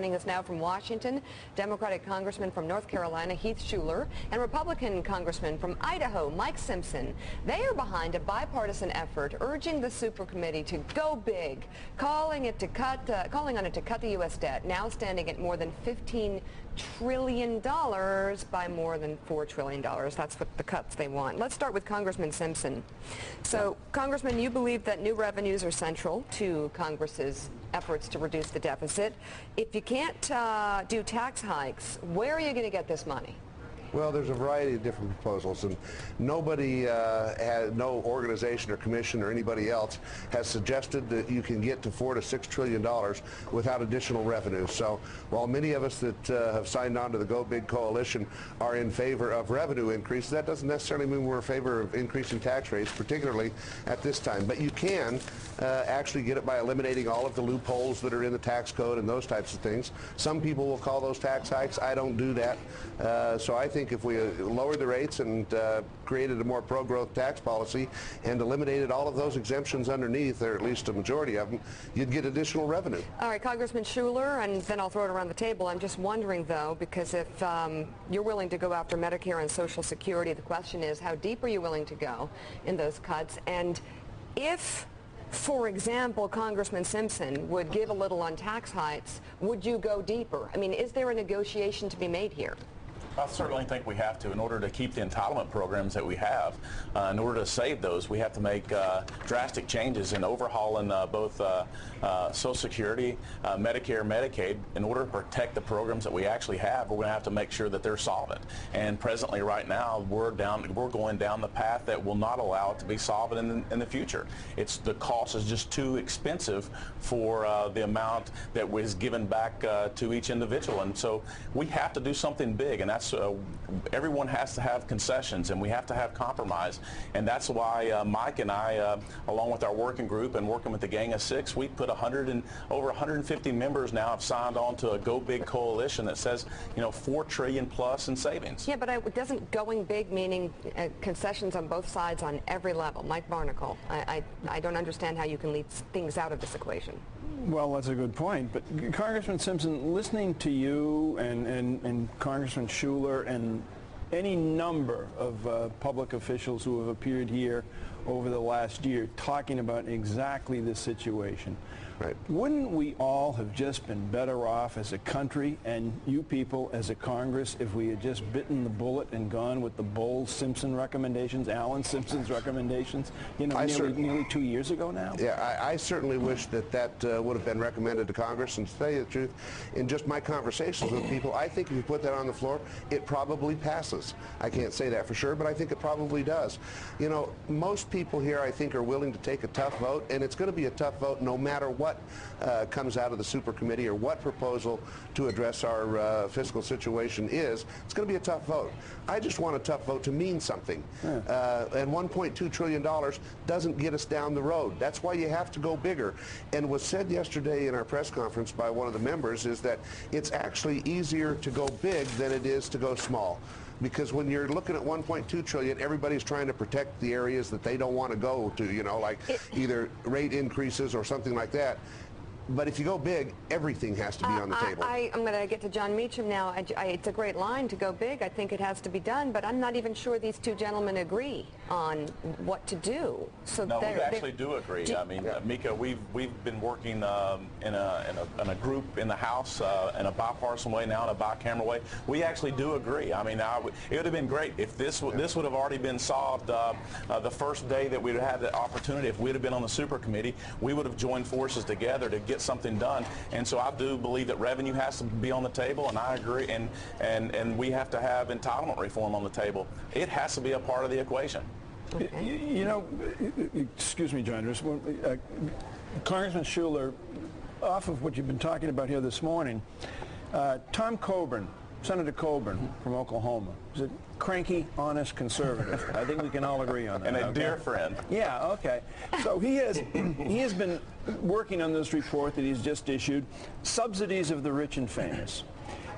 Joining us now from Washington, Democratic Congressman from North Carolina, Heath Shuler, and Republican Congressman from Idaho, Mike Simpson. They are behind a bipartisan effort urging the supercommittee to go big, calling on it to cut the U.S. debt, now standing at more than $15 trillion by more than $4 trillion. That's what the cuts they want. Let's start with Congressman Simpson. So, Congressman, you believe that new revenues are central to Congress's efforts to reduce the deficit. If you can't do tax hikes, where are you going to get this money? Well, there's a variety of different proposals, and nobody, no organization or commission or anybody else has suggested that you can get to $4 to $6 trillion without additional revenue. So while many of us that have signed on to the Go Big Coalition are in favor of revenue increases, that doesn't necessarily mean we're in favor of increasing tax rates, particularly at this time. But you can actually get it by eliminating all of the loopholes that are in the tax code and those types of things. Some people will call those tax hikes. I don't do that. So I think if we lowered the rates and created a more pro-growth tax policy and eliminated all of those exemptions underneath, or at least a majority of them, you'd get additional revenue. All right, Congressman Shuler, and then I'll throw it around the table. I'm just wondering, though, because if you're willing to go after Medicare and Social Security, the question is, how deep are you willing to go in those cuts? And if, for example, Congressman Simpson would give a little on tax hikes, would you go deeper? I mean, is there a negotiation to be made here? I certainly think we have to. In order to keep the entitlement programs that we have, in order to save those, we have to make drastic changes in overhauling both Social Security, Medicare, Medicaid. In order to protect the programs that we actually have, we're going to have to make sure that they're solvent. And presently, right now, we're going down the path that will not allow it to be solvent in the future. The cost is just too expensive for the amount that was given back to each individual. And so we have to do something big, and that's everyone has to have concessions, and we have to have compromise. And that's why Mike and I, along with our working group and working with the Gang of Six, we put over 150 members now have signed on to a Go Big coalition that says, $4 trillion plus in savings. Yeah, but doesn't going big meaning concessions on both sides on every level? Mike Barnacle, I don't understand how you can leave things out of this equation. Well, that's a good point. But Congressman Simpson, listening to you and Congressman Shuler and any number of public officials who have appeared here over the last year talking about exactly this situation, right, wouldn't we all have just been better off as a country and you people as a Congress if we had just bitten the bullet and gone with the bold Simpson recommendations, Alan Simpson's recommendations, nearly 2 years ago now? Yeah, I certainly wish that would have been recommended to Congress. And to tell you the truth, in just my conversations with people, I think if you put that on the floor, it probably passes. I can't say that for sure, but I think it probably does. Most people here, I think, are willing to take a tough vote, and it's going to be a tough vote no matter what comes out of the super committee or what proposal to address our fiscal situation is. It's going to be a tough vote. I just want a tough vote to mean something. Yeah. And $1.2 trillion doesn't get us down the road. That's why you have to go bigger. And was said yesterday in our press conference by one of the members is that it's actually easier to go big than it is to go small. Because when you're looking at $1.2 trillion, everybody's trying to protect the areas that they don't want to go to, like either rate increases or something like that. But if you go big, everything has to be on the table. I'm going to get to John Meacham now. It's a great line to go big. I think it has to be done, but I'm not even sure these two gentlemen agree on what to do. So no, we actually do agree. I mean, Mika, we've been working in a group in the House in a bipartisan way, now in a bicameral way. We actually do agree. I mean, it would have been great if this would have already been solved the first day that we'd have had the opportunity. If we'd have been on the super committee, we would have joined forces together to get something done. And so I do believe that revenue has to be on the table, and I agree, and we have to have entitlement reform on the table. It has to be a part of the equation. Okay. Excuse me, John, Congressman Shuler, off of what you've been talking about here this morning, Tom Coburn, Senator Coburn from Oklahoma, is a cranky, honest conservative. I think we can all agree on that. And a dear friend. Yeah, okay. So he has been working on this report that he's just issued, Subsidies of the Rich and Famous.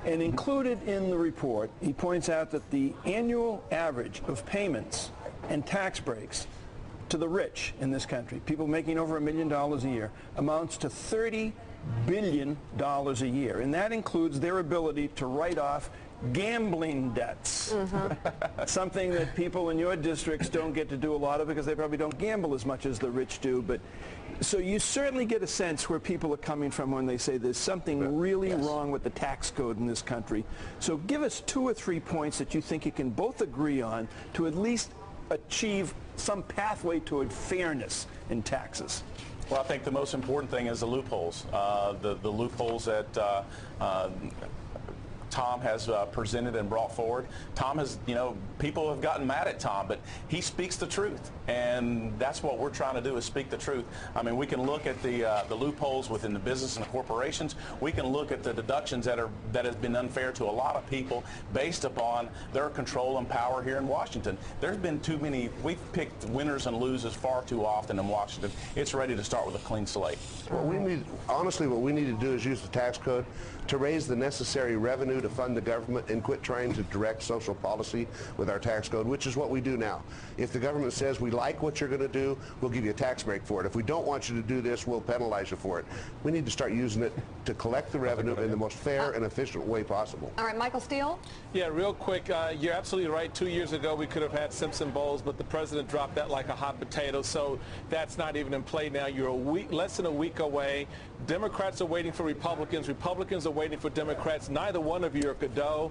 And included in the report, he points out that the annual average of payments and tax breaks to the rich in this country, people making over $1 million a year, amounts to $30 billion a year, and that includes their ability to write off gambling debts, something that people in your districts don't get to do a lot of because they probably don't gamble as much as the rich do. But so you certainly get a sense where people are coming from when they say there's something really wrong with the tax code in this country. So give us 2 or 3 points that you think you can both agree on to at least achieve some pathway toward fairness in taxes. Well, I think the most important thing is the loopholes. The loopholes that Tom has presented and brought forward. Tom has, people have gotten mad at Tom, but he speaks the truth, and that's what we're trying to do, is speak the truth. I mean, we can look at the loopholes within the business and the corporations. We can look at the deductions that has been unfair to a lot of people based upon their control and power here in Washington. There's been too many. We've picked winners and losers far too often in Washington. It's ready to start with a clean slate. Well, honestly, what we need to do is use the tax code to raise the necessary revenue to fund the government and quit trying to direct social policy with our tax code, which is what we do now. If the government says we like what you're going to do, we'll give you a tax break for it. If we don't want you to do this, we'll penalize you for it. We need to start using it to collect the revenue in the most fair and efficient way possible. All right, Michael Steele? Yeah, real quick, you're absolutely right. 2 years ago, we could have had Simpson Bowles, but the president dropped that like a hot potato, so that's not even in play now. You're less than a week away. Democrats are waiting for Republicans. Republicans are waiting for Democrats. Neither one of you are Godot.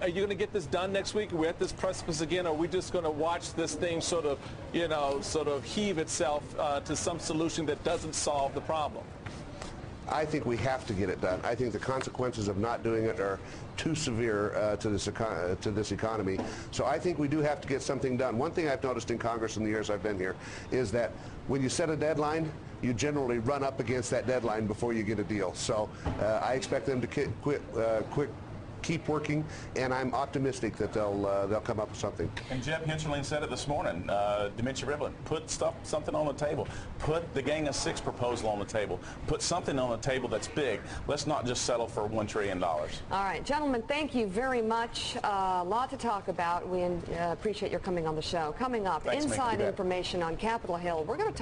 Are you going to get this done next week? We're at this precipice again. Or are we just going to watch this thing sort of heave itself to some solution that doesn't solve the problem? I think we have to get it done. I think the consequences of not doing it are too severe to this economy. So I think we do have to get something done. One thing I've noticed in Congress in the years I've been here is that when you set a deadline, you generally run up against that deadline before you get a deal. So I expect them to keep working, and I'm optimistic that they'll come up with something. And Jeb Hensarling said it this morning, Dementia Ribbon, put something on the table. Put the Gang of Six proposal on the table. Put something on the table that's big. Let's not just settle for $1 trillion. All right, gentlemen, thank you very much. A lot to talk about. We appreciate your coming on the show. Coming up, Thanks, inside information on Capitol Hill. We're going to